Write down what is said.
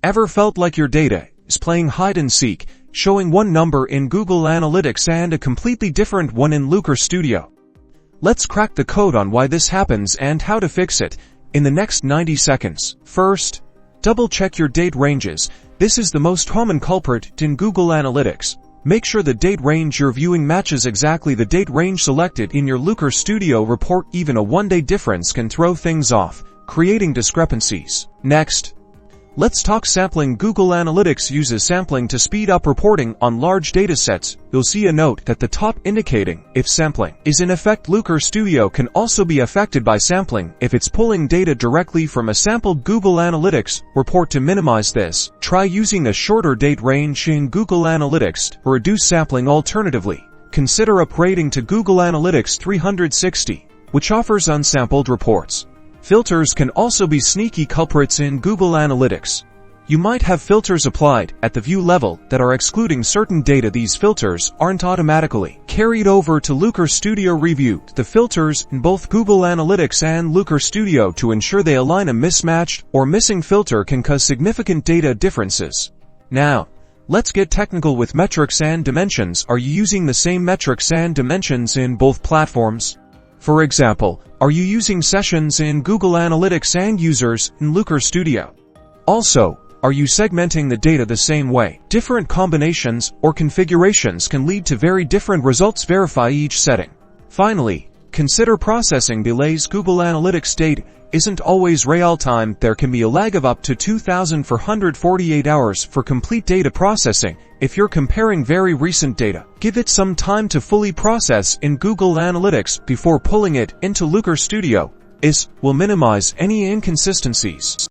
Ever felt like your data is playing hide and seek, showing one number in Google Analytics and a completely different one in Looker Studio? Let's crack the code on why this happens and how to fix it in the next 90 seconds. First, double-check your date ranges. This is the most common culprit in Google Analytics. Make sure the date range you're viewing matches exactly the date range selected in your Looker Studio report. Even a one-day difference can throw things off, creating discrepancies. Next, let's talk sampling. Google Analytics uses sampling to speed up reporting on large datasets. You'll see a note at the top indicating if sampling is in effect. Looker Studio can also be affected by sampling if it's pulling data directly from a sampled Google Analytics report. To minimize this, try using a shorter date range in Google Analytics to reduce sampling. Alternatively, consider upgrading to Google Analytics 360, which offers unsampled reports. Filters can also be sneaky culprits in Google Analytics. You might have filters applied at the view level that are excluding certain data. These filters aren't automatically carried over to Looker Studio. Review the filters in both Google Analytics and Looker Studio to ensure they align. A mismatched or missing filter can cause significant data differences. Now, let's get technical with metrics and dimensions. Are you using the same metrics and dimensions in both platforms? For example, are you using sessions in Google Analytics and users in Looker Studio? Also, are you segmenting the data the same way? Different combinations or configurations can lead to very different results. Verify each setting. Finally, consider processing delays. Google Analytics data isn't always real-time. There can be a lag of up to 2,448 hours for complete data processing. If you're comparing very recent data, give it some time to fully process in Google Analytics before pulling it into Looker Studio. This will minimize any inconsistencies.